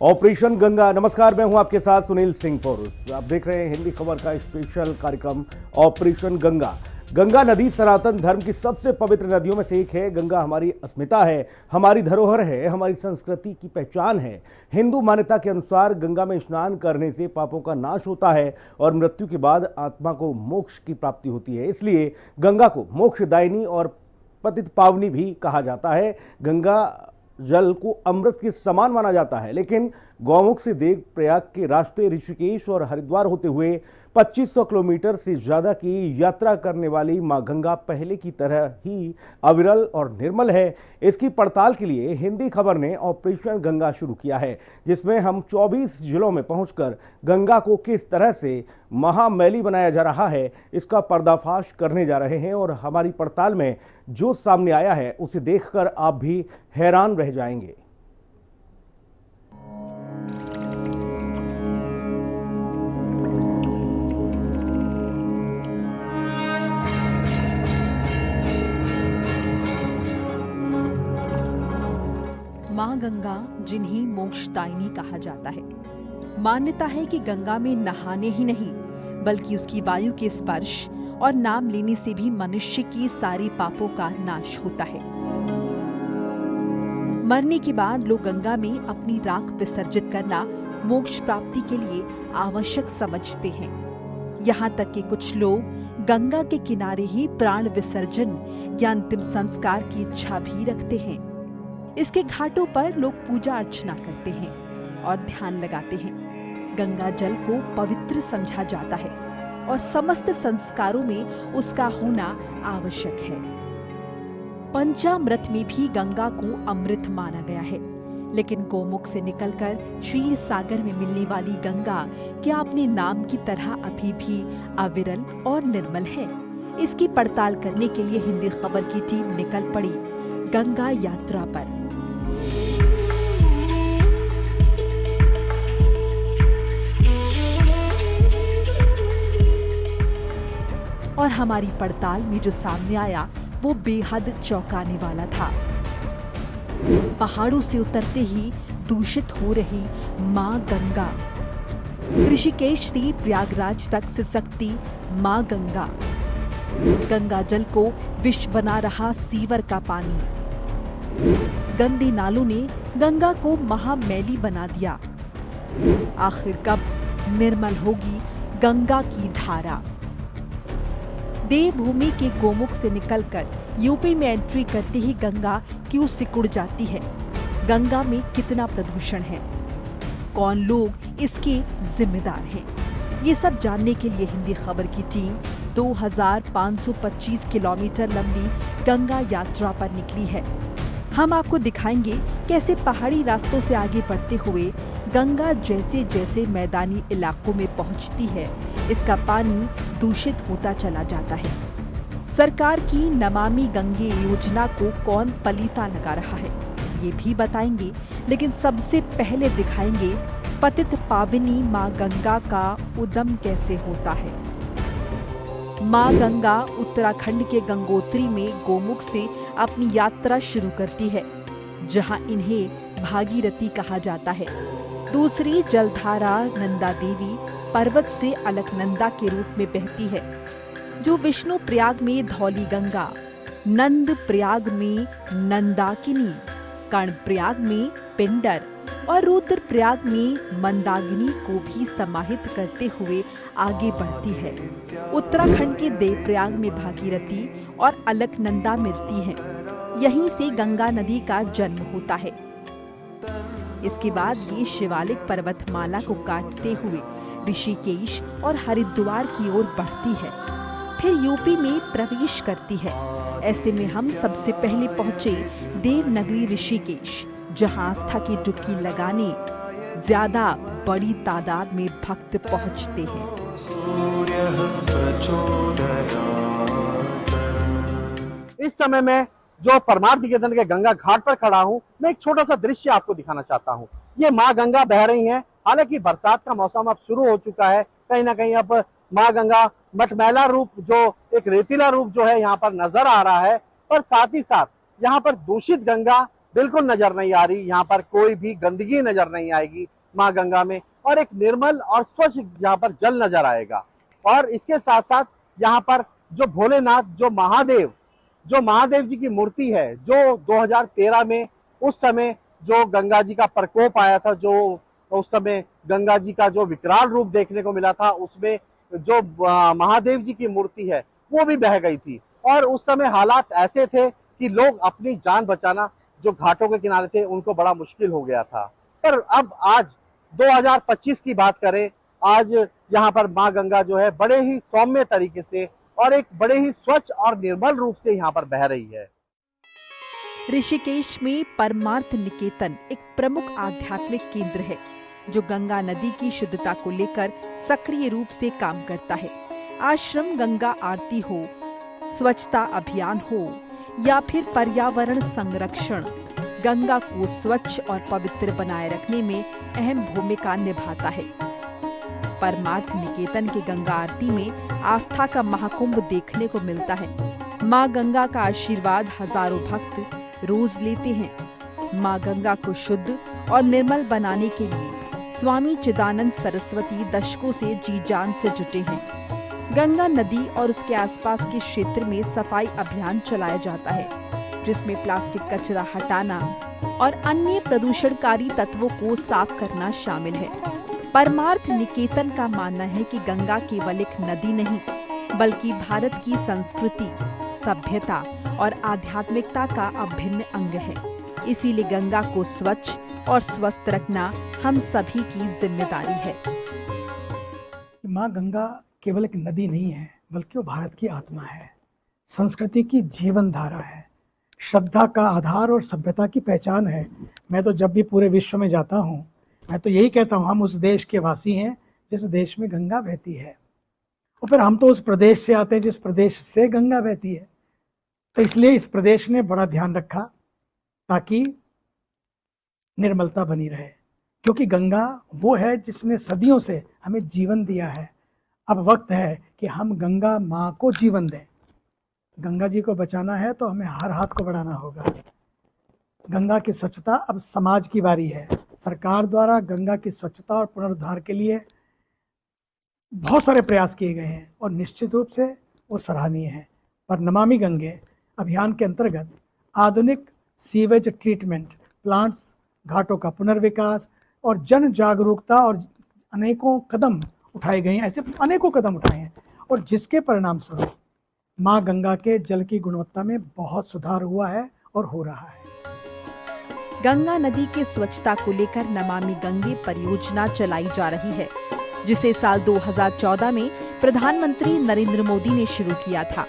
Operation Ganga. नमस्कार, मैं हूं आपके साथ सुनील सिंह पौरुष। आप देख रहे हैं हिंदी खबर का स्पेशल कार्यक्रम ऑपरेशन गंगा। गंगा नदी सनातन धर्म की सबसे पवित्र नदियों में से एक है। गंगा हमारी अस्मिता है, हमारी धरोहर है, हमारी संस्कृति की पहचान है। हिंदू मान्यता के अनुसार गंगा में स्नान करने से पापों का नाश होता है और मृत्यु के बाद आत्मा को मोक्ष की प्राप्ति होती है। इसलिए गंगा को मोक्षदायिनी और पतित पावनी भी कहा जाता है। गंगा जल को अमृत के समान माना जाता है, लेकिन गौमुख से देव प्रयाग के रास्ते ऋषिकेश और हरिद्वार होते हुए 2500 किलोमीटर से ज्यादा की यात्रा करने वाली मां गंगा पहले की तरह ही अविरल और निर्मल है। इसकी पड़ताल के लिए हिंदी खबर ने ऑपरेशन गंगा शुरू किया है, जिसमें हम 24 जिलों में पहुंचकर गंगा को किस तरह से महामैली बनाया जा रहा है इसका पर्दाफाश करने जा रहे हैं। और हमारी पड़ताल में जो सामने आया है उसे देखकर आप भी हैरान रह जाएंगे। मां गंगा, जिन्हें मोक्षदायिनी कहा जाता है, मान्यता है कि गंगा में नहाने ही नहीं बल्कि उसकी वायु के स्पर्श और नाम लेने से भी मनुष्य की सारी पापों का नाश होता है। मरने के बाद लोग गंगा में अपनी राख विसर्जित करना मोक्ष प्राप्ति के लिए आवश्यक समझते हैं। यहाँ तक कि कुछ लोग गंगा के किनारे ही प्राण विसर्जन या अंतिम संस्कार की इच्छा भी रखते हैं। इसके घाटों पर लोग पूजा अर्चना करते हैं और ध्यान लगाते हैं। गंगा जल को पवित्र समझा जाता है और समस्त संस्कारों में उसका होना आवश्यक है। पंचामृत में भी गंगा को अमृत माना गया है, लेकिन गोमुख से निकलकर क्षीर सागर में मिलने वाली गंगा क्या अपने नाम की तरह अभी भी अविरल और निर्मल है? इसकी पड़ताल करने के लिए हिंदी खबर की टीम निकल पड़ी गंगा यात्रा पर। और हमारी पड़ताल में जो सामने आया वो बेहद चौंकाने वाला था। पहाड़ों से उतरते ही दूषित हो रही मां गंगा, ऋषिकेश से प्रयागराज तक सिसकती मां गंगा, गंगा जल को विष बना रहा सीवर का पानी, गंदे नालों ने गंगा को महामैली बना दिया। आखिर कब निर्मल होगी गंगा की धारा? देवभूमि के गोमुख से निकलकर यूपी में एंट्री करते ही गंगा क्यों सिकुड़ जाती है? गंगा में कितना प्रदूषण है? कौन लोग इसके जिम्मेदार हैं? ये सब जानने के लिए हिंदी खबर की टीम 2525 किलोमीटर लंबी गंगा यात्रा पर निकली है। हम आपको दिखाएंगे कैसे पहाड़ी रास्तों से आगे बढ़ते हुए गंगा जैसे जैसे मैदानी इलाकों में पहुंचती है, इसका पानी दूषित होता चला जाता है। सरकार की नमामि गंगे योजना को कौन पलीता लगा रहा है, ये भी बताएंगे। लेकिन सबसे पहले दिखाएंगे पतित पावनी मां गंगा का उद्गम कैसे होता है। मां गंगा उत्तराखंड के गंगोत्री में गोमुख से अपनी यात्रा शुरू करती है, जहां इन्हें भागीरथी कहा जाता है। दूसरी जलधारा नंदा देवी पर्वत से अलकनंदा के रूप में बहती है, जो विष्णु प्रयाग में धौली गंगा, नंद प्रयाग में नंदाकिनी, कर्ण प्रयाग में पिंडर और रुद्र प्रयाग में मंदाकिनी को भी समाहित करते हुए आगे बढ़ती है। उत्तराखंड के देवप्रयाग में भागीरथी और अलकनंदा मिलती हैं। यहीं से गंगा नदी का जन्म होता है। इसके बाद ये शिवालिक पर्वतमाला को काटते हुए ऋषिकेश और हरिद्वार की ओर बढ़ती है, फिर यूपी में प्रवेश करती है। ऐसे में हम सबसे पहले पहुंचे देवनगरी ऋषिकेश, जहां आस्था की डुबकी लगाने ज्यादा बड़ी तादाद में भक्त पहुंचते हैं। इस समय मैं जो परमार्थ निकेतन के गंगा घाट पर खड़ा हूँ, मैं एक छोटा सा दृश्य आपको दिखाना चाहता हूँ। ये माँ गंगा बह रही हैं। हालांकि बरसात का मौसम अब शुरू हो चुका है, कहीं ना कहीं अब माँ गंगा मटमैला रूप, जो एक रेतीला रूप जो है यहाँ पर नजर आ रहा है। पर साथ ही साथ यहाँ पर दूषित गंगा बिल्कुल नजर नहीं आ रही। यहाँ पर कोई भी गंदगी नजर नहीं आएगी माँ गंगा में, और एक निर्मल और स्वच्छ यहाँ पर जल नजर आएगा। और इसके साथ साथ यहाँ पर जो भोलेनाथ, जो महादेव जी की मूर्ति है, जो 2013 में उस समय जो गंगा जी का प्रकोप आया था, जो उस समय गंगा जी का जो विकराल रूप देखने को मिला था, उसमें जो महादेव जी की मूर्ति है वो भी बह गई थी। और उस समय हालात ऐसे थे कि लोग अपनी जान बचाना जो घाटों के किनारे थे उनको बड़ा मुश्किल हो गया था। पर अब आज 2025 की बात करें, आज यहाँ पर माँ गंगा जो है बड़े ही सौम्य तरीके से और एक बड़े ही स्वच्छ और निर्मल रूप से यहाँ पर बह रही है। ऋषिकेश में परमार्थ निकेतन एक प्रमुख आध्यात्मिक केंद्र है जो गंगा नदी की शुद्धता को लेकर सक्रिय रूप से काम करता है। आश्रम गंगा आरती हो, स्वच्छता अभियान हो या फिर पर्यावरण संरक्षण, गंगा को स्वच्छ और पवित्र बनाए रखने में अहम भूमिका निभाता है। परमार्थ निकेतन के गंगा आरती में आस्था का महाकुंभ देखने को मिलता है। माँ गंगा का आशीर्वाद हजारों भक्त रोज लेते हैं। माँ गंगा को शुद्ध और निर्मल बनाने के लिए स्वामी चिदानंद सरस्वती दशकों से जी जान से जुटे हैं। गंगा नदी और उसके आसपास के क्षेत्र में सफाई अभियान चलाया जाता है, जिसमें प्लास्टिक कचरा हटाना और अन्य प्रदूषणकारी तत्वों को साफ करना शामिल है। परमार्थ निकेतन का मानना है कि गंगा केवल एक नदी नहीं, बल्कि भारत की संस्कृति, सभ्यता और आध्यात्मिकता का अभिन्न अंग है। इसीलिए गंगा को स्वच्छ और स्वस्थ रखना हम सभी की जिम्मेदारी है। माँ गंगा केवल एक नदी नहीं है, बल्कि वो भारत की आत्मा है, संस्कृति की जीवन धारा है, श्रद्धा का आधार और सभ्यता की पहचान है। मैं तो जब भी पूरे विश्व में जाता हूँ, मैं तो यही कहता हूँ, हम उस देश के वासी हैं जिस देश में गंगा बहती है। और फिर हम तो उस प्रदेश से आते हैं जिस प्रदेश से गंगा बहती है। तो इसलिए इस प्रदेश ने बड़ा ध्यान रखा ताकि निर्मलता बनी रहे, क्योंकि गंगा वो है जिसने सदियों से हमें जीवन दिया है। अब वक्त है कि हम गंगा माँ को जीवन दें। गंगा जी को बचाना है तो हमें हर हाथ को बढ़ाना होगा। गंगा की स्वच्छता अब समाज की बारी है। सरकार द्वारा गंगा की स्वच्छता और पुनरुद्धार के लिए बहुत सारे प्रयास किए गए हैं और निश्चित रूप से वो सराहनीय हैं। पर नमामि गंगे अभियान के अंतर्गत आधुनिक सीवेज ट्रीटमेंट प्लांट्स, घाटों का पुनर्विकास और जन जागरूकता और अनेकों कदम उठाए गए हैं। ऐसे अनेकों कदम उठाए हैं और जिसके परिणाम स्वरूप माँ गंगा के जल की गुणवत्ता में बहुत सुधार हुआ है और हो रहा है। गंगा नदी की स्वच्छता को लेकर नमामि गंगे परियोजना चलाई जा रही है, जिसे साल 2014 में प्रधानमंत्री नरेंद्र मोदी ने शुरू किया था।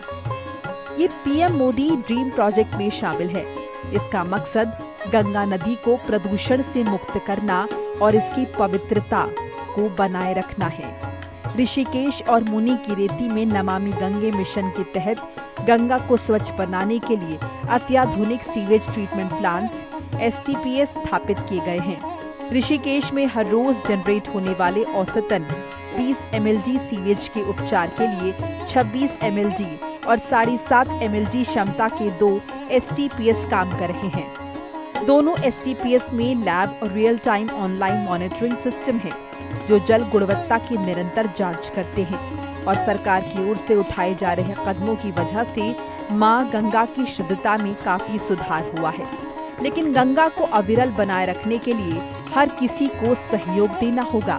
ये पीएम मोदी ड्रीम प्रोजेक्ट में शामिल है। इसका मकसद गंगा नदी को प्रदूषण से मुक्त करना और इसकी पवित्रता को बनाए रखना है। ऋषिकेश और मुनि की रेती में नमामि गंगे मिशन के तहत गंगा को स्वच्छ बनाने के लिए अत्याधुनिक सीवेज ट्रीटमेंट प्लांट्स STPs स्थापित किए गए हैं। ऋषिकेश में हर रोज जनरेट होने वाले औसतन 20 mlg सीवेज के उपचार के लिए 26 mlg और 7.5 mlg क्षमता के 2 STPs काम कर रहे हैं। दोनों STPs में लैब और real time online monitoring system है, जो जल गुणवत्ता की निरंतर जांच करते हैं। और सरकार की ओर से उठाए जा रहे कदमों की वजह से मां गंगा की शुद्धता में काफी सुधार हुआ है। लेकिन गंगा को अविरल बनाए रखने के लिए हर किसी को सहयोग देना होगा।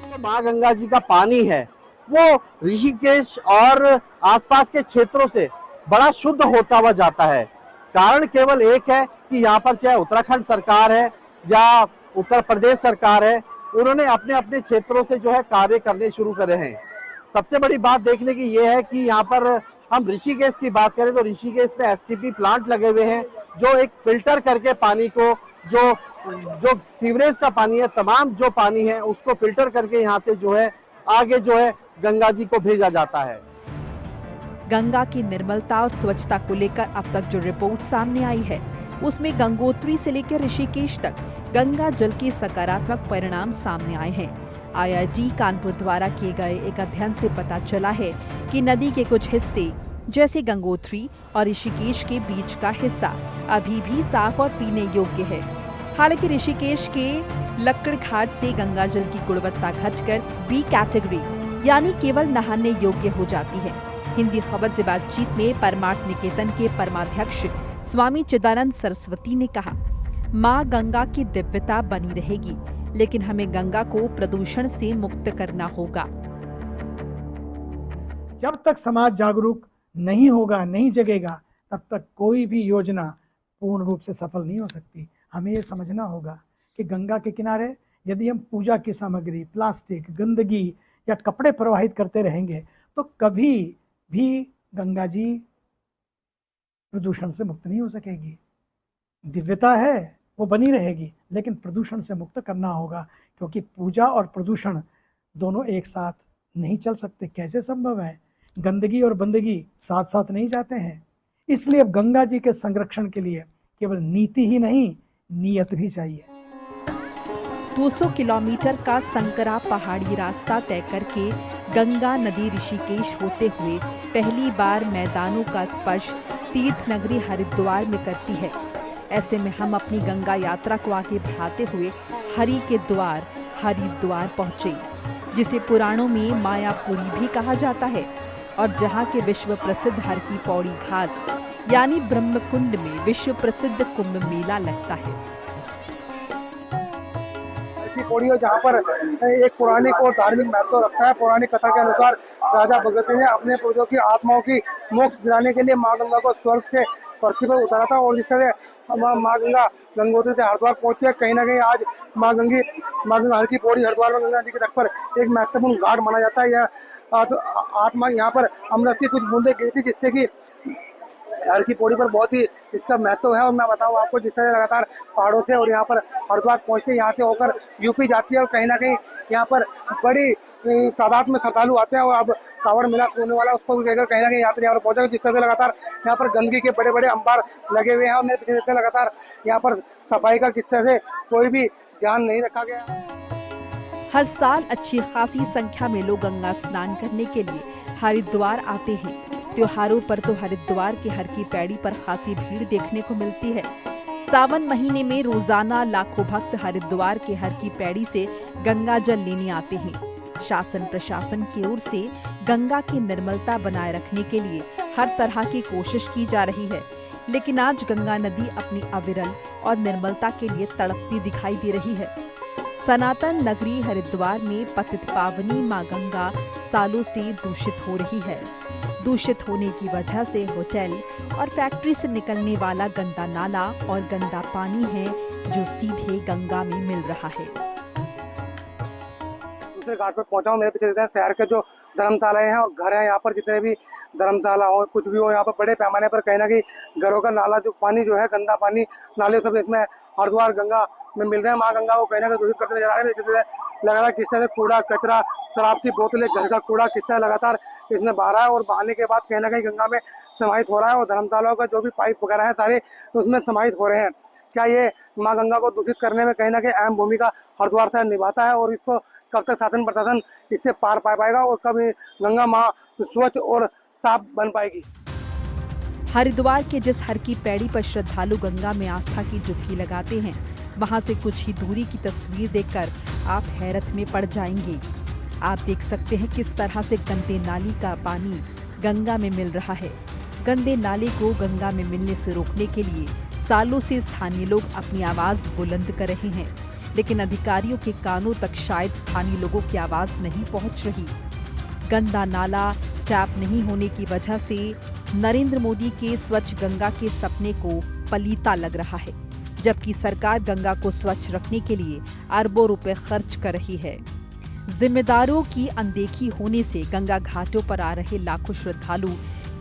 तो माँ गंगा जी का पानी है वो ऋषिकेश और आसपास के क्षेत्रों से बड़ा शुद्ध होता हुआ जाता है। कारण केवल एक है कि यहाँ पर चाहे उत्तराखंड सरकार है या उत्तर प्रदेश सरकार है, उन्होंने अपने अपने क्षेत्रों से जो है कार्य करने शुरू करे हैं। सबसे बड़ी बात देखने की ये है कि यहाँ पर हम ऋषिकेश की बात करें तो ऋषिकेश में STP प्लांट लगे हुए हैं, जो एक फिल्टर करके पानी को जो सीवरेज का पानी है, तमाम जो पानी है उसको फिल्टर करके यहाँ से जो है आगे जो है गंगा जी को भेजा जाता है। गंगा की निर्मलता और स्वच्छता को लेकर अब तक जो रिपोर्ट सामने आई है, उसमें गंगोत्री से लेकर ऋषिकेश तक गंगा जल के सकारात्मक परिणाम सामने आए हैं। IIT कानपुर द्वारा किए गए एक अध्ययन से पता चला है कि नदी के कुछ हिस्से जैसे गंगोत्री और ऋषिकेश के बीच का हिस्सा अभी भी साफ और पीने योग्य है। हालांकि ऋषिकेश के लक्कड़ घाट से गंगा जल की गुणवत्ता घटकर बी कैटेगरी यानी केवल नहाने योग्य हो जाती है। हिंदी खबर से बातचीत में परमार्थ निकेतन के परमाध्यक्ष स्वामी चिदानंद सरस्वती ने कहा, माँ गंगा की दिव्यता बनी रहेगी, लेकिन हमें गंगा को प्रदूषण से मुक्त करना होगा। जब तक समाज जागरूक नहीं होगा, नहीं जगेगा, तब तक कोई भी योजना पूर्ण रूप से सफल नहीं हो सकती। हमें ये समझना होगा कि गंगा के किनारे यदि हम पूजा की सामग्री, प्लास्टिक, गंदगी या कपड़े प्रवाहित करते रहेंगे तो कभी भी गंगा जी प्रदूषण से मुक्त नहीं हो सकेगी। दिव्यता है वो बनी रहेगी, लेकिन प्रदूषण से मुक्त करना होगा, क्योंकि पूजा और प्रदूषण दोनों एक साथ नहीं चल सकते। कैसे संभव है? गंदगी और बंदगी साथ साथ नहीं जाते हैं। इसलिए अब गंगा जी के संरक्षण के लिए केवल नीति ही नहीं, नियत भी चाहिए। 200 किलोमीटर का संकरा पहाड़ी रास्ता तय करके गंगा नदी ऋषिकेश होते हुए पहली बार मैदानों का स्पर्श तीर्थ नगरी हरिद्वार में करती है। ऐसे में हम अपनी गंगा यात्रा को आगे बढ़ाते हुए हरि के द्वार हरिद्वार पहुंचे, जिसे पुराणों में मायापुरी भी कहा जाता है, और जहां के विश्व प्रसिद्ध हर की पौड़ी घाट यानी ब्रह्मकुंड में विश्व प्रसिद्ध कुंभ मेला लगता है। की पौड़ी है, जहाँ पर एक पौराणिक और धार्मिक महत्व रखता है। पौराणिक कथा के अनुसार राजा भगवती ने अपने पूर्वजों की आत्माओं की मोक्ष दिलाने के लिए माँ गंगा को स्वर्ग से पृथ्वी पर उतारा था, और जिस तरह माँ गंगा गंगोत्री से हरिद्वार पहुंची है, कहीं ना कहीं आज माँ गंगा हर की पौड़ी हरिद्वार में गंगा नदी के तट पर एक महत्वपूर्ण घाट माना जाता है। यह आत्मा यहाँ पर अमृत की कुछ बूंदे गिरी थी, जिससे कि हर की पौड़ी पर बहुत ही इसका महत्व है। और मैं बताऊं आपको, जिस तरह लगातार पहाड़ों से और यहाँ पर हरिद्वार पहुँचते, यहाँ से होकर यूपी जाती है, और कहीं ना कहीं यहाँ पर बड़ी तादाद में श्रद्धालु आते हैं। और अब कांवड़ मेला होने वाला है, उसको भी लेकर कहीं ना कहीं यात्री यहाँ पर पहुँचे। जिस तरह से लगातार यहाँ पर गंदगी के बड़े बड़े अंबार लगे हुए हैं, और मेरे पीछे लगातार यहाँ पर सफाई का किस तरह से कोई भी ध्यान नहीं रखा गया। हर साल अच्छी खासी संख्या में लोग गंगा स्नान करने के लिए हरिद्वार आते हैं। त्योहारों पर तो हरिद्वार के हर की पैड़ी पर खासी भीड़ देखने को मिलती है। सावन महीने में रोजाना लाखों भक्त हरिद्वार के हर की पैड़ी से गंगा जल लेने आते हैं। शासन प्रशासन की ओर से गंगा की निर्मलता बनाए रखने के लिए हर तरह की कोशिश की जा रही है, लेकिन आज गंगा नदी अपनी अविरल और निर्मलता के लिए तड़पती दिखाई दे रही है। सनातन नगरी हरिद्वार में पतित पावनी मां गंगा सालों से दूषित हो रही है। दूषित होने की वजह से होटल और फैक्ट्री से निकलने वाला गंदा नाला और गंदा पानी है, जो सीधे गंगा में मिल रहा है। दूसरे घाट पर पहुंचा हूं, मेरे पीछे देखते हैं शहर के जो धर्मशालाएं हैं और घर हैं, यहाँ पर जितने भी धर्मशाला हो कुछ भी हो, यहाँ पर बड़े पैमाने पर कहीं ना कहीं घरों का नाला जो पानी जो है, गंदा पानी नाले सब इसमें हरिद्वार गंगा में मिल रहे हैं। माँ गंगा को कहीं ना कहीं दूषित करते नजर आ रहे हैं। लगातार किस तरह से कूड़ा कचरा, शराब की बोतलें, घर का कूड़ा किस तरह लगातार इसमें बहा रहा है, और बहाने के बाद कहीं ना कहीं गंगा में समाहित हो रहा है, और धर्मशालाओं का जो भी पाइप वगैरह है सारे उसमें समाहित हो रहे हैं। क्या ये माँ गंगा को दूषित करने में कहीं ना कहीं अहम भूमिका हरिद्वार शहर निभाता है, और इसको कब तक शासन प्रशासन इससे पार पा पाएगा, और कब गंगा माँ स्वच्छ और साफ बन पाएगी? हरिद्वार के जिस हर की पैड़ी पर श्रद्धालु गंगा में आस्था की डुबकी लगाते हैं, वहां से कुछ ही दूरी की तस्वीर देखकर आप हैरत में पड़ जाएंगे। आप देख सकते हैं किस तरह से गंदे नाली का पानी गंगा में मिल रहा है। गंदे नाले को गंगा में मिलने से रोकने के लिए सालों से स्थानीय लोग अपनी आवाज बुलंद कर रहे हैं, लेकिन अधिकारियों के कानों तक शायद स्थानीय लोगों की आवाज नहीं पहुंच रही। गंदा नाला टैप नहीं होने की वजह से नरेंद्र मोदी के स्वच्छ गंगा के सपने को पलीता लग रहा है, जबकि सरकार गंगा को स्वच्छ रखने के लिए अरबों रुपए खर्च कर रही है। जिम्मेदारों की अनदेखी होने से गंगा घाटों पर आ रहे लाखों श्रद्धालु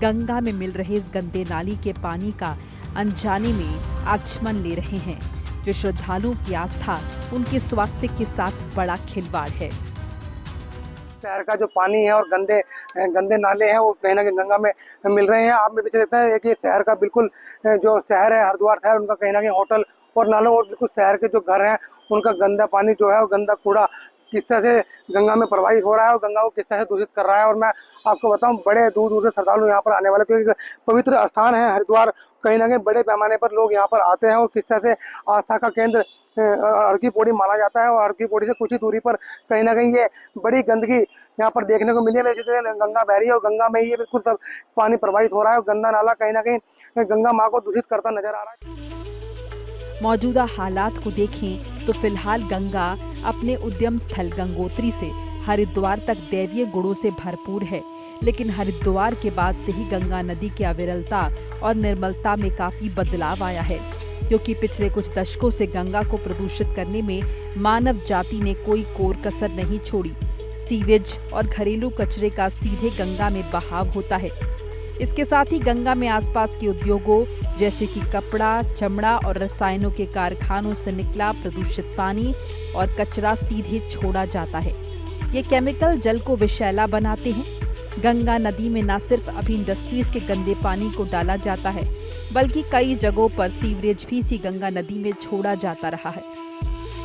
गंगा में मिल रहे इस गंदे नाली के पानी का अनजाने में आचमन ले रहे हैं, जो श्रद्धालुओं की आस्था उनके स्वास्थ्य के साथ बड़ा खिलवाड़ है। शहर का जो पानी है और गंदे नाले हैं, वो कहीं ना कहीं गंगा में मिल रहे हैं। आप में पीछे देखते हैं कि शहर का बिल्कुल जो शहर है हरिद्वार शहर, उनका कहीं ना कहीं होटल और नालों और बिल्कुल शहर के जो घर हैं, उनका गंदा पानी जो है, वो गंदा कूड़ा किस तरह से गंगा में प्रवाहित हो रहा है और गंगा को किस तरह से दूषित कर रहा है। और मैं आपको बताऊं, बड़े दूर दूर से श्रद्धालु यहाँ पर आने वाले, क्योंकि पवित्र स्थान है हरिद्वार, कहीं ना कहीं बड़े पैमाने पर लोग यहाँ पर आते हैं और किस तरह से आस्था का केंद्र हर की पौड़ी माना जाता है। और हर की पौड़ी से कुछ ही दूरी पर कहीं ना कहीं ये बड़ी गंदगी यहाँ पर देखने को मिली है। जिसमें गंगा बह रही है और गंगा में ये बिल्कुल सब पानी प्रवाहित हो रहा है और गंदा नाला कहीं ना कहीं गंगा माँ को दूषित करता नजर आ रहा है। मौजूदा हालात को देखें तो फिलहाल गंगा अपने उद्गम स्थल गंगोत्री से हरिद्वार तक दैवीय गुणों से भरपूर है, लेकिन हरिद्वार के बाद से ही गंगा नदी की अविरलता और निर्मलता में काफी बदलाव आया है, क्योंकि पिछले कुछ दशकों से गंगा को प्रदूषित करने में मानव जाति ने कोई कोर कसर नहीं छोड़ी। सीवेज और घरेलू कचरे का सीधे गंगा में बहाव होता है। इसके साथ ही गंगा में आसपास के उद्योगों जैसे कि कपड़ा, चमड़ा और रसायनों के कारखानों से निकला प्रदूषित पानी और कचरा सीधे छोड़ा जाता है। ये केमिकल जल को विषैला बनाते हैं। गंगा नदी में न सिर्फ अभी इंडस्ट्रीज के गंदे पानी को डाला जाता है, बल्कि कई जगहों पर सीवरेज भी इसी गंगा नदी में छोड़ा जाता रहा है,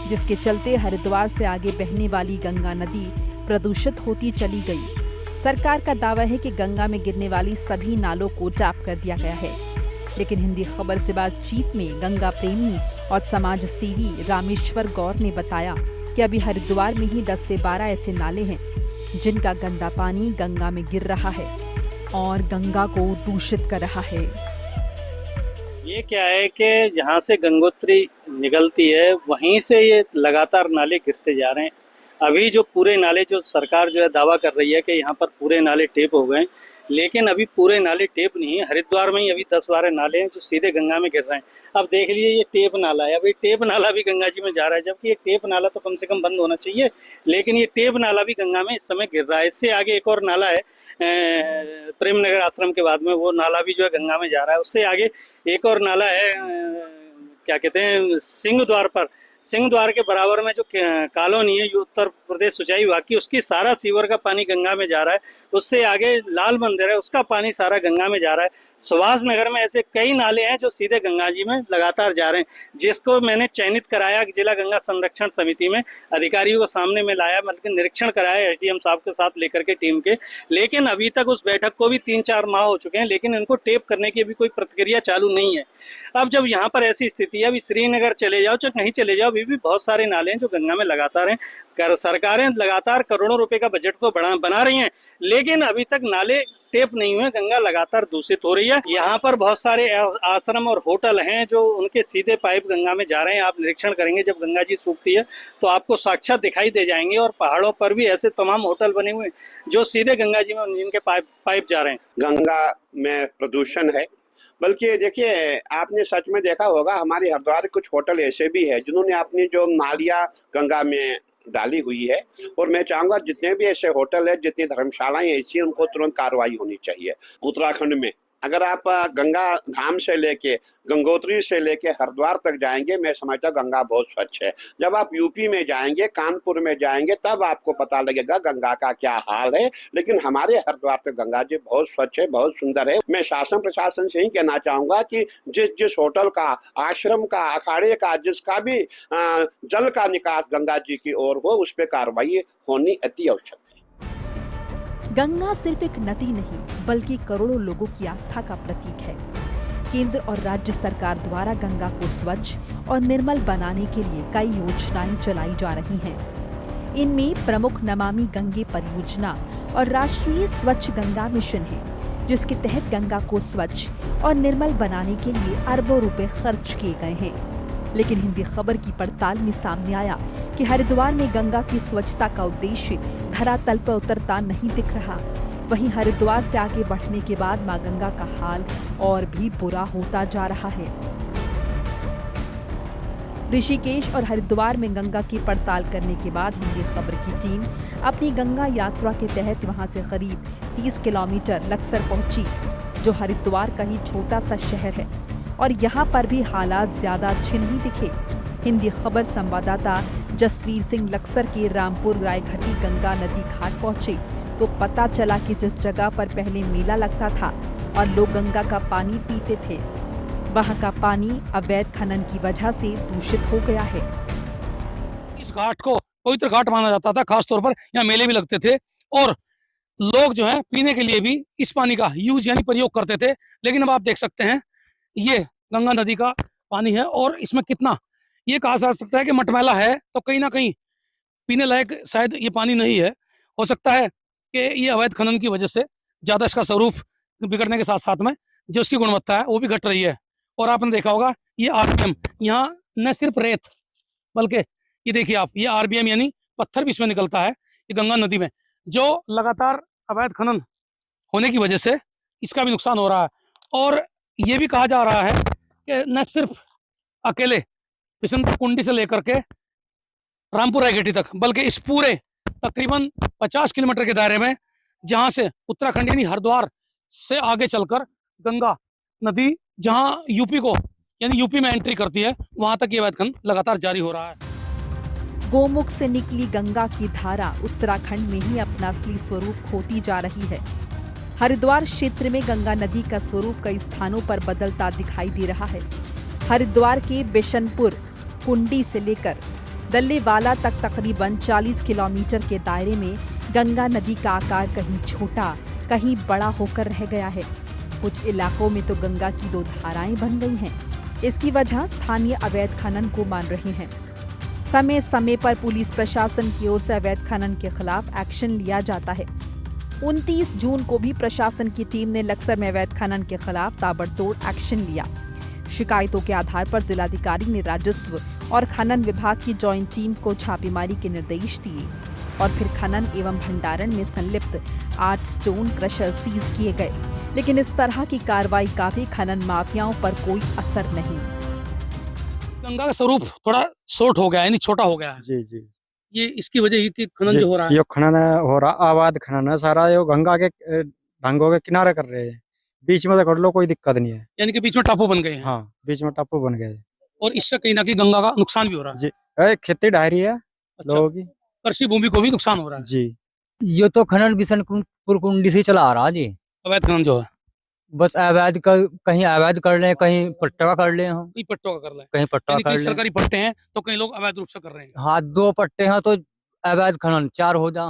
जिसके चलते हरिद्वार से आगे बहने वाली गंगा नदी प्रदूषित होती चली गई। सरकार का दावा है कि गंगा में गिरने वाली सभी नालों को टैप कर दिया गया है, लेकिन हिंदी खबर से बातचीत में गंगा प्रेमी और समाज सेवी रामेश्वर गौर ने बताया कि अभी हरिद्वार में ही 10 से 12 ऐसे नाले हैं जिनका गंदा पानी गंगा में गिर रहा है और गंगा को दूषित कर रहा है। ये क्या है कि जहाँ से गंगोत्री निकलती है वहीं से ये लगातार नाले गिरते जा रहे हैं। अभी जो पूरे नाले, जो सरकार जो है दावा कर रही है कि यहाँ पर पूरे नाले टेप हो गए, लेकिन अभी पूरे नाले टेप नहीं है। हरिद्वार में ही अभी 10-12 नाले हैं जो सीधे गंगा में गिर रहे हैं। अब देख लीजिए, ये टेप नाला है, अभी टेप नाला भी गंगा जी में जा रहा है, जबकि ये टेप नाला तो कम से कम बंद होना चाहिए, लेकिन ये टेप नाला भी गंगा में इस समय गिर रहा है। इससे आगे एक और नाला है प्रेम नगर आश्रम के बाद में, वो नाला भी जो है गंगा में जा रहा है। उससे आगे एक और नाला है, क्या कहते हैं, सिंह द्वार के बराबर में जो कॉलोनी है उत्तर प्रदेश सिंचाई विभाग की, उसकी सारा सीवर का पानी गंगा में जा रहा है। उससे आगे लाल मंदिर है, उसका पानी सारा गंगा में जा रहा है। सुभाष नगर में ऐसे कई नाले हैं जो सीधे गंगा जी में लगातार जा रहे हैं, जिसको मैंने चयनित कराया जिला गंगा संरक्षण समिति में, अधिकारियों को सामने में लाया, मतलब निरीक्षण कराया एसडीएम साहब के साथ लेकर के टीम के। लेकिन अभी तक उस बैठक को भी 3-4 माह हो चुके हैं, लेकिन इनको टेप करने की भी कोई प्रतिक्रिया चालू नहीं है। अब जब यहाँ पर ऐसी स्थिति है, अभी श्रीनगर चले जाओ चाहे कहीं चले जाओ, अभी भी बहुत सारे नाले हैं जो गंगा में लगातार हैं। सरकारें लगातार करोड़ों रुपए का बजट तो बना रही हैं, लेकिन अभी तक नाले टेप नहीं हुए, गंगा लगातार दूषित हो रही है। यहाँ पर बहुत सारे आश्रम और होटल हैं जो उनके सीधे पाइप गंगा में जा रहे हैं। आप निरीक्षण करेंगे जब गंगा जी सूखती है तो आपको साक्षात दिखाई दे जाएंगे, और पहाड़ों पर भी ऐसे तमाम होटल बने हुए हैं जो सीधे गंगा जी में जिनके पाइप जा रहे हैं। गंगा में प्रदूषण है, बल्कि देखिए, आपने सच में देखा होगा, हमारे हरिद्वार के कुछ होटल ऐसे भी है जिन्होंने अपनी जो नालियां गंगा में डाली हुई है। और मैं चाहूंगा जितने भी ऐसे होटल है, जितनी धर्मशालाएं ऐसी हैं, उनको तुरंत कार्रवाई होनी चाहिए। उत्तराखंड में अगर आप गंगा धाम से लेके, गंगोत्री से लेके हरिद्वार तक जाएंगे, मैं समझता गंगा बहुत स्वच्छ है। जब आप यूपी में जाएंगे, कानपुर में जाएंगे, तब आपको पता लगेगा गंगा का क्या हाल है। लेकिन हमारे हरिद्वार तक गंगा जी बहुत स्वच्छ है, बहुत सुंदर है। मैं शासन प्रशासन से ही कहना चाहूंगा कि जिस होटल का, आश्रम का, अखाड़े का, जिसका भी जल का निकास गंगा जी की ओर हो, उस पर कार्रवाई होनी अति आवश्यक है। गंगा सिर्फ एक नदी नहीं, बल्कि करोड़ों लोगों की आस्था का प्रतीक है। केंद्र और राज्य सरकार द्वारा गंगा को स्वच्छ और निर्मल बनाने के लिए कई योजनाएं चलाई जा रही हैं। इनमें प्रमुख नमामि गंगे परियोजना और राष्ट्रीय स्वच्छ गंगा मिशन है, जिसके तहत गंगा को स्वच्छ और निर्मल बनाने के लिए अरबों रुपए खर्च किए गए हैं। लेकिन हिंदी खबर की पड़ताल में सामने आया कि हरिद्वार में गंगा की स्वच्छता का उद्देश्य धरातल पर उतरता नहीं दिख रहा। वहीं हरिद्वार से आगे बढ़ने के बाद मां गंगा का हाल और भी बुरा होता जा रहा है। ऋषिकेश और हरिद्वार में गंगा की पड़ताल करने के बाद हिंदी खबर की टीम अपनी गंगा यात्रा के तहत वहां से करीब 30 किलोमीटर लक्सर पहुंची, जो हरिद्वार का ही छोटा सा शहर है, और यहाँ पर भी हालात ज्यादा अच्छे नहीं दिखे। हिंदी खबर संवाददाता जसवीर सिंह लक्सर के रामपुर रायघाटी गंगा नदी घाट पहुंचे तो पता चला कि जिस जगह पर पहले मेला लगता था और लोग गंगा का पानी पीते थे, वहां का पानी अवैध खनन की वजह से दूषित हो गया है। इस घाट को पवित्र घाट माना जाता था। खासतौर पर यहाँ मेले भी लगते थे और लोग जो है पीने के लिए भी इस पानी का यूज यानी प्रयोग करते थे। लेकिन अब आप देख सकते हैं ये गंगा नदी का पानी है और इसमें कितना ये कहा जा सकता है कि मटमैला है, तो कहीं ना कहीं पीने लायक शायद ये पानी नहीं है। हो सकता है कि ये अवैध खनन की वजह से ज़्यादा इसका स्वरूप बिगड़ने के साथ साथ में जो इसकी गुणवत्ता है वो भी घट रही है। और आपने देखा होगा ये आरबीएम, यहाँ न सिर्फ रेत बल्कि ये देखिए आप, ये आरबीएम यानी पत्थर भी इसमें निकलता है ये गंगा नदी में, जो लगातार अवैध खनन होने की वजह से इसका भी नुकसान हो रहा है। और ये भी कहा जा रहा है कि न सिर्फ अकेले बिशनपुर कुंडी से लेकर के रामपुर रायगेटी तक, बल्कि इस पूरे तकरीबन 50 किलोमीटर के दायरे में, जहां से उत्तराखंड यानी हरिद्वार से आगे चलकर गंगा नदी जहां यूपी को यानी यूपी में एंट्री करती है, वहां तक ये अवैध खनन लगातार जारी हो रहा है। गोमुख से निकली गंगा की धारा उत्तराखंड में ही अपना असली स्वरूप खोती जा रही है। हरिद्वार क्षेत्र में गंगा नदी का स्वरूप कई स्थानों पर बदलता दिखाई दे रहा है। हरिद्वार के बिशनपुर कुंडी से लेकर दल्लेवाला तक तकरीबन 40 किलोमीटर के दायरे में गंगा नदी का आकार कहीं छोटा कहीं बड़ा होकर रह गया है। कुछ इलाकों में तो गंगा की दो धाराएं बन गई हैं। इसकी वजह स्थानीय अवैध खनन को मान रहे हैं। समय समय पर पुलिस प्रशासन की ओर से अवैध खनन के खिलाफ एक्शन लिया जाता है। 29 जून को भी प्रशासन की टीम ने लक्सर में अवैध खनन के खिलाफ ताबड़तोड़ एक्शन लिया। शिकायतों के आधार पर जिलाधिकारी ने राजस्व और खनन विभाग की जॉइंट टीम को छापेमारी के निर्देश दिए और फिर खनन एवं भंडारण में संलिप्त 8 स्टोन क्रशर सीज किए गए। लेकिन इस तरह की कार्रवाई का भी खनन माफियाओं पर कोई असर नहीं। गंगा का स्वरूप थोड़ा शॉर्ट हो गया है यानी छोटा हो गया है। जी जी ये इसकी वजह ये कि खनन जो हो रहा है, ये खनन हो रहा, अवैध खनन है सारा, ये गंगा के ढंगों के किनारे कर रहे हैं। बीच में से कर लो, कोई दिक्कत नहीं है। यानी कि बीच में टापू बन गए हैं। हाँ, बीच में टापू बन गए और इससे कहीं ना कहीं गंगा का नुकसान भी हो रहा है। जी। खेती ढह रही है अच्छा, लोगों की। कृषि भूमि को भी नुकसान हो रहा है। जी, ये तो खनन बिशनपुर कुंडी से चला आ रहा जी। अवैध खनन जो है बस अवैध का कहीं अवैध कर ले, कहीं पट्टा का कर ले, हम कहीं पट्टों का कर रहा है, कहीं पट्टा यानी कर कहीं ले। सरकारी पट्टे हैं तो कई लोग अवैध रूप से कर रहे हैं। हाँ, 2 पट्टे हैं तो अवैध खनन 4 हो जा।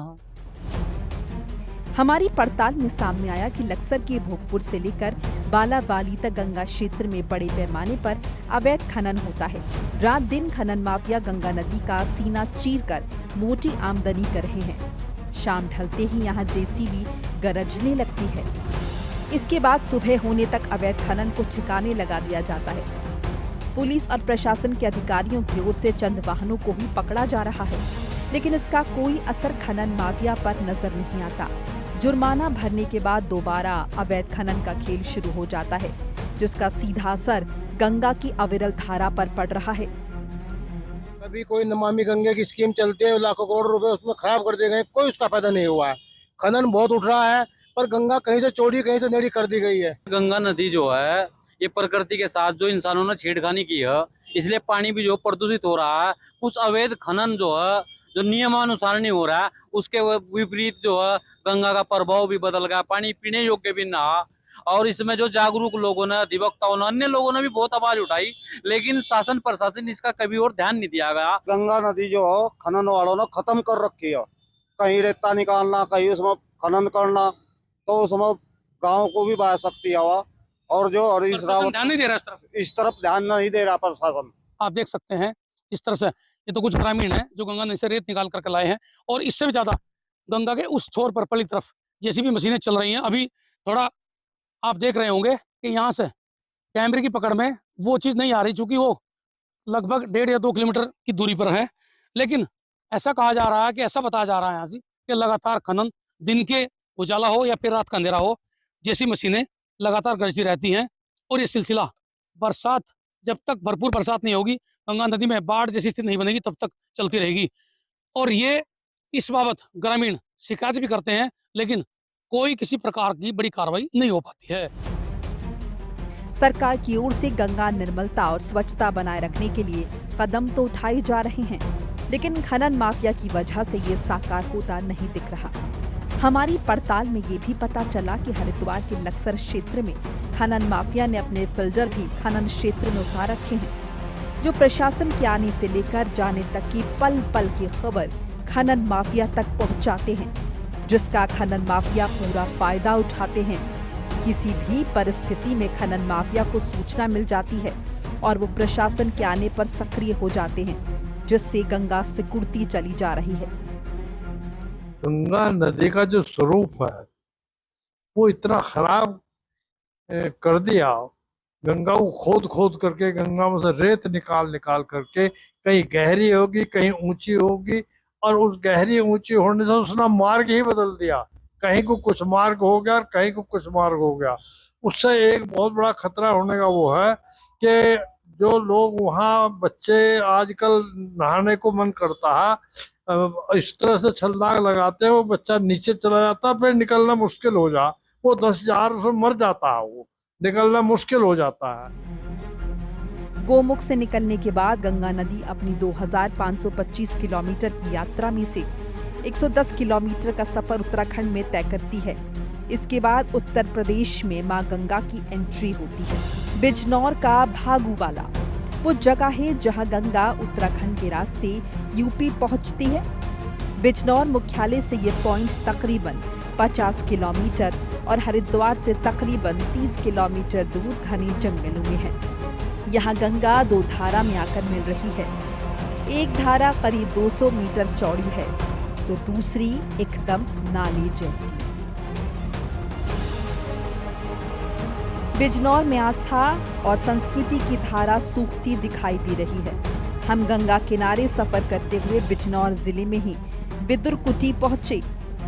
हमारी पड़ताल में सामने आया कि लक्सर के भोगपुर से लेकर बालाबाली तक गंगा क्षेत्र में बड़े पैमाने पर अवैध खनन होता है। रात दिन खनन माफिया गंगा नदी का सीना चीरकर मोटी आमदनी कर रहे हैं। शाम ढलते ही यहाँ जेसीबी गरजने लगती है। इसके बाद सुबह होने तक अवैध खनन को ठिकाने लगा दिया जाता है। पुलिस और प्रशासन के अधिकारियों की ओर से चंद वाहनों को भी पकड़ा जा रहा है, लेकिन इसका कोई असर खनन माफिया पर नजर नहीं आता। जुर्माना भरने के बाद दोबारा अवैध खनन का खेल शुरू हो जाता है, जिसका सीधा असर गंगा की अविरल धारा पर पड़ रहा है। अभी कोई नमामि गंगे की स्कीम चलती है, लाखों करोड़ रुपए उसमें खराब कर दिए गए, कोई उसका फायदा नहीं हुआ है। खनन बहुत उठ रहा है, पर गंगा कहीं से चौड़ी कहीं से टेढ़ी कर दी गई है। गंगा नदी जो है ये प्रकृति के साथ जो इंसानों ने छेड़खानी की है, इसलिए पानी भी जो प्रदूषित हो रहा है। कुछ अवैध खनन जो है जो नियमानुसार नहीं हो रहा है, उसके विपरीत जो है गंगा का प्रभाव भी बदल गया, पानी पीने योग्य भी ना। और इसमें जो जागरूक लोगों ने, अधिवक्ताओं ने, अन्य लोगों ने भी बहुत आवाज उठाई, लेकिन शासन प्रशासन इसका कभी और ध्यान नहीं दिया गया। गंगा नदी जो है खनन वालों ने खत्म कर रखी है। कहीं रेता निकालना, कहीं उसमें खनन करना, तो उसमें गाँव को भी बह सकती है। और जो हरीश रावत ध्यान नहीं दे रहा इस तरफ ध्यान नहीं दे रहा प्रशासन। आप देख सकते हैं जिस तरह से ये तो कुछ ग्रामीण है जो गंगा नदी से रेत निकाल करके लाए हैं, और इससे भी ज्यादा गंगा के उस छोर पर पली तरफ जेसीबी मशीनें चल रही हैं। अभी थोड़ा आप देख रहे होंगे कि यहाँ से कैमरे की पकड़ में वो चीज़ नहीं आ रही, चूंकि वो लगभग 1.5 या 2 किलोमीटर की दूरी पर है। लेकिन ऐसा कहा जा रहा है कि ऐसा बताया जा रहा है यहाँ से कि लगातार खनन, दिन के उजाला हो या फिर रात का अंधेरा हो, जैसी मशीनें लगातार गरजती रहती हैं। और ये सिलसिला बरसात, जब तक भरपूर बरसात नहीं होगी, गंगा नदी में बाढ़ जैसी स्थिति नहीं बनेगी, तब तक चलती रहेगी। और ये इस बाबत ग्रामीण शिकायत भी करते हैं, लेकिन कोई किसी प्रकार की बड़ी कार्रवाई नहीं हो पाती है। सरकार की ओर से गंगा निर्मलता और स्वच्छता बनाए रखने के लिए कदम तो उठाए जा रहे हैं, लेकिन खनन माफिया की वजह से ये साकार होता नहीं दिख रहा। हमारी पड़ताल में ये भी पता चला कि हरिद्वार के लक्सर क्षेत्र में खनन माफिया ने अपने फिल्टर भी खनन क्षेत्र में उतार रखे हैं, जो प्रशासन के आने से लेकर जाने तक की पल पल की खबर खनन माफिया तक पहुंचाते हैं, जिसका खनन माफिया पूरा फायदा उठाते हैं। किसी भी परिस्थिति में खनन माफिया को सूचना मिल जाती है और वो प्रशासन के आने पर सक्रिय हो जाते हैं, जिससे गंगा सिकुड़ती चली जा रही है। गंगा नदी का जो स्वरूप है वो इतना खराब कर दिया। गंगा को खोद खोद करके गंगा में से रेत निकाल निकाल करके कहीं गहरी होगी कहीं ऊंची होगी, और उस गहरी ऊंची होने से उसने मार्ग ही बदल दिया। कहीं को कुछ मार्ग हो गया और कहीं को कुछ मार्ग हो गया। उससे एक बहुत बड़ा खतरा होने का वो है कि जो लोग वहाँ बच्चे आजकल नहाने को मन करता है, इस तरह से छलांग लगाते हैं, वो बच्चा नीचे चला जाता है, फिर निकलना मुश्किल हो जा, वो 10,000 उसमें मर जाता है, वो निकलना मुश्किल हो जाता है। गोमुख से निकलने के बाद गंगा नदी अपनी 2525 किलोमीटर की यात्रा में से 110 किलोमीटर का सफर उत्तराखंड में तय करती है। इसके बाद उत्तर प्रदेश में मां गंगा की एंट्री होती है। बिजनौर का भागूवाला वो जगह है जहां गंगा उत्तराखंड के रास्ते यूपी पहुंचती है। बिजनौर मुख्यालय से ये पॉइंट तकरीबन 50 किलोमीटर और हरिद्वार से तकरीबन 30 किलोमीटर दूर घने जंगलों में है। यहाँ गंगा दो धारा में आकर मिल रही है। एक धारा करीब 200 मीटर चौड़ी है तो दूसरी एकदम नाले जैसी। बिजनौर में आस्था और संस्कृति की धारा सूखती दिखाई दे रही है। हम गंगा किनारे सफर करते हुए बिजनौर जिले में ही विदुरकुटी पहुंचे।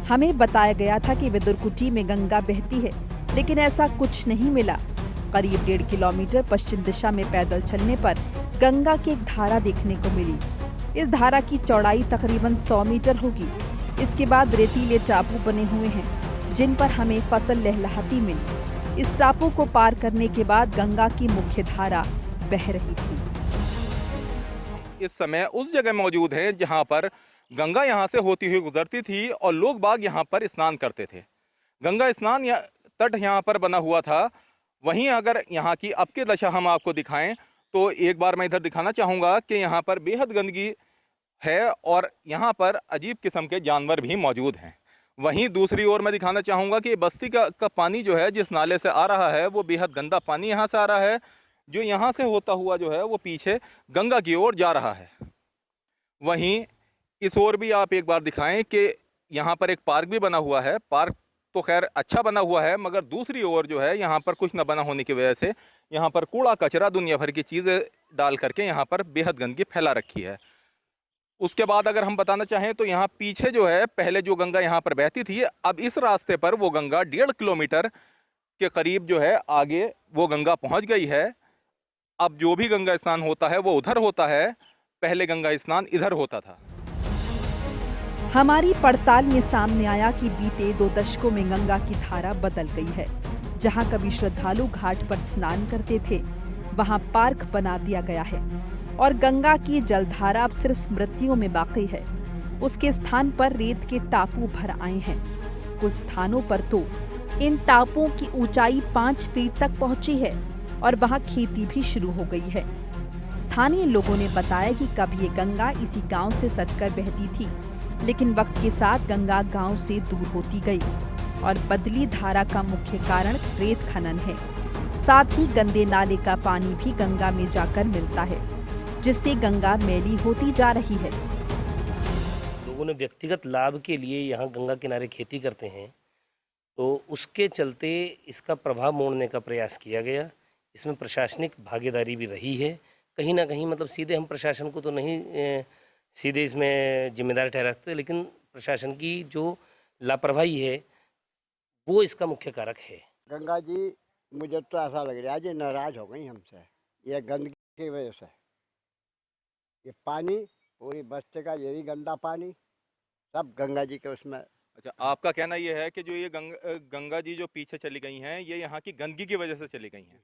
हमें बताया गया था कि विदुरकुटी में गंगा बहती है, लेकिन ऐसा कुछ नहीं मिला। करीब 1.5 किलोमीटर पश्चिम दिशा में पैदल चलने पर गंगा की एक धारा देखने को मिली। इस धारा की चौड़ाई तकरीबन 100 मीटर होगी। इसके बाद रेतीले टापू बने हुए हैं जिन पर हमें फसल लहलहाती मिली। इस टापू को पार करने के बाद गंगा की मुख्य धारा बह रही थी। इस समय उस जगह मौजूद है जहां पर गंगा यहां से होती हुई गुजरती थी और लोग बाग यहां पर स्नान करते थे। गंगा स्नान तट यहां पर बना हुआ था। वहीं अगर यहाँ की अब की दशा हम आपको दिखाएं तो एक बार मैं इधर दिखाना चाहूँगा कि यहाँ पर बेहद गंदगी है और यहाँ पर अजीब किस्म के जानवर भी मौजूद हैं। वहीं दूसरी ओर मैं दिखाना चाहूँगा कि बस्ती का पानी जो है जिस नाले से आ रहा है वो बेहद गंदा पानी यहाँ से आ रहा है, जो यहाँ से होता हुआ जो है वो पीछे गंगा की ओर जा रहा है। वहीं इस ओर भी आप एक बार दिखाएं कि यहाँ पर एक पार्क भी बना हुआ है। पार्क तो खैर अच्छा बना हुआ है, मगर दूसरी ओर जो है यहाँ पर कुछ न बना होने की वजह से यहाँ पर कूड़ा कचरा दुनिया भर की चीज़ें डाल करके यहाँ पर बेहद गंदगी फैला रखी है। उसके बाद अगर हम बताना चाहें तो यहाँ पीछे जो है पहले जो गंगा यहाँ पर बहती थी, अब इस रास्ते पर वो गंगा 1.5 किलोमीटर के करीब जो है आगे वो गंगा पहुँच गई है। अब जो भी गंगा स्नान होता है वो उधर होता है, पहले गंगा स्नान इधर होता था। हमारी पड़ताल में सामने आया कि बीते 2 दशकों में गंगा की धारा बदल गई है। जहां कभी श्रद्धालु घाट पर स्नान करते थे, वहां पार्क बना दिया गया है और गंगा की जलधारा अब सिर्फ स्मृतियों में बाकी है। उसके स्थान पर रेत के टापू भर आए हैं। कुछ स्थानों पर तो इन टापुओं की ऊंचाई 5 फीट तक पहुंची है और वहां खेती भी शुरू हो गई है। स्थानीय लोगों ने बताया कि कभी ये गंगा इसी गांव से सटकर बहती थी, लेकिन वक्त के साथ गंगा गांव से दूर होती गई और बदली धारा का मुख्य कारण रेत खनन है। साथ ही गंदे नाले का पानी भी गंगा में जाकर मिलता है, जिससे गंगा मैली होती जा रही है। लोगों ने व्यक्तिगत लाभ के लिए यहाँ गंगा किनारे खेती करते हैं, तो उसके चलते इसका प्रभाव मोड़ने का प्रयास किया गया। इसमें प्रशासनिक भागीदारी भी रही है। कहीं ना कहीं मतलब सीधे हम प्रशासन को तो नहीं सीधे इसमें जिम्मेदार ठहराते, लेकिन प्रशासन की जो लापरवाही है वो इसका मुख्य कारक है। गंगा जी मुझे तो ऐसा लग रहा है जी नाराज हो गई हमसे, ये गंदगी की वजह से। ये पानी पूरी बस्ती का यही गंदा पानी सब गंगा जी के उसमें। अच्छा, आपका कहना ये है कि जो ये गंगा जी जो पीछे चली गई हैं, ये यहाँ की गंदगी की वजह से चली गई हैं।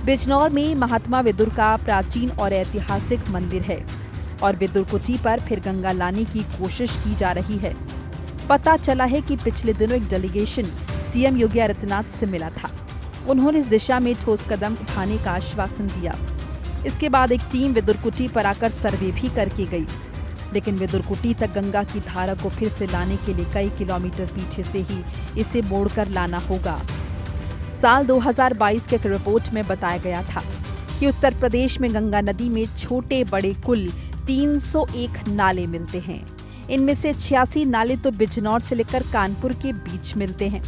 बिजनौर में महात्मा विदुर का प्राचीन और ऐतिहासिक मंदिर है और विदुरकुटी पर फिर गंगा लाने की कोशिश की जा रही है। पता चला है कि पिछले दिनों एक डेलीगेशन सीएम योगी आदित्यनाथ से मिला था। उन्होंने इस दिशा में ठोस कदम उठाने का आश्वासन दिया। इसके बाद एक टीम विदुरकुटी पर आकर सर्वे भी करके गई। लेकिन विदुरकुटी तक गंगा की धारा को फिर से लाने के लिए कई किलोमीटर पीछे से ही इसे मोड़कर लाना होगा। साल 2022 के एक रिपोर्ट में बताया गया था कि उत्तर प्रदेश में गंगा नदी में छोटे बड़े कुल 301 नाले मिलते हैं। इनमें से 86 नाले तो बिजनौर से लेकर कानपुर के बीच मिलते हैं,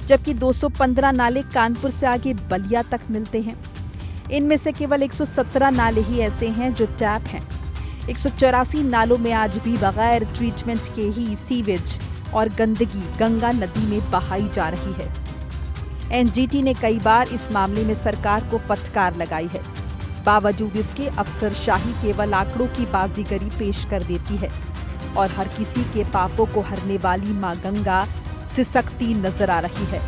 जबकि 215 नाले कानपुर से आगे बलिया तक मिलते हैं। इनमें से केवल 117 नाले ही ऐसे हैं जो टैप हैं। 184 नालों में आज भी बगैर ट्रीटमेंट के ही सीवेज और गंदगी गंगा नदी में बहाई जा रही है। एनजीटी ने कई बार इस मामले में सरकार को फटकार लगाई है। बावजूद इसके अफसरशाही केवल आंकड़ों की बाजीगरी पेश कर देती है और हर किसी के पापों को हरने वाली मां गंगा सिसकती नजर आ रही है।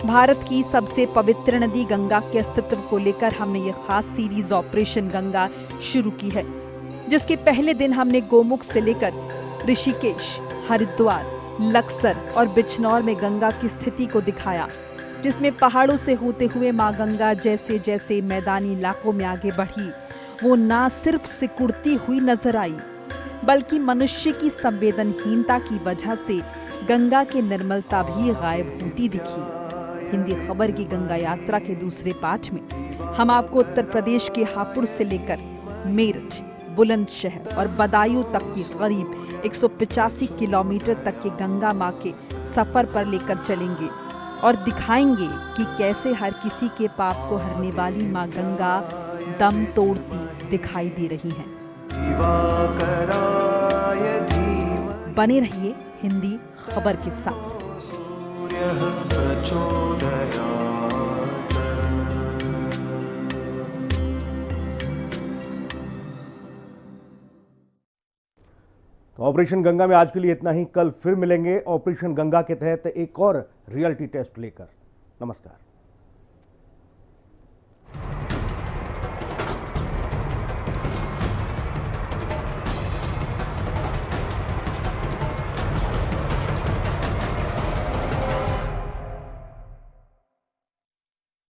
भारत की सबसे पवित्र नदी गंगा के अस्तित्व को लेकर हमने ये खास सीरीज ऑपरेशन गंगा शुरू की है, जिसके पहले दिन हमने गोमुख से लेकर ऋषिकेश, हरिद्वार, लक्सर और बिजनौर में गंगा की स्थिति को दिखाया, जिसमें पहाड़ों से होते हुए मां गंगा जैसे जैसे मैदानी इलाकों में आगे बढ़ी, वो ना सिर्फ सिकुड़ती हुई नजर आई, बल्कि मनुष्य की संवेदनहीनता की वजह से गंगा की निर्मलता भी गायब होती दिखी। हिंदी खबर की गंगा यात्रा के दूसरे पाठ में हम आपको उत्तर प्रदेश के हापुड़ से लेकर मेरठ, बुलंदशहर और बदायूं तक की करीब 185 किलोमीटर तक के गंगा मां के सफर पर लेकर चलेंगे और दिखाएंगे कि कैसे हर किसी के पाप को हरने वाली मां गंगा दम तोड़ती दिखाई दे रही हैं। बने रहिए हिंदी खबर के साथ। तो ऑपरेशन गंगा में आज के लिए इतना ही। कल फिर मिलेंगे ऑपरेशन गंगा के तहत एक और रियलिटी टेस्ट लेकर। नमस्कार।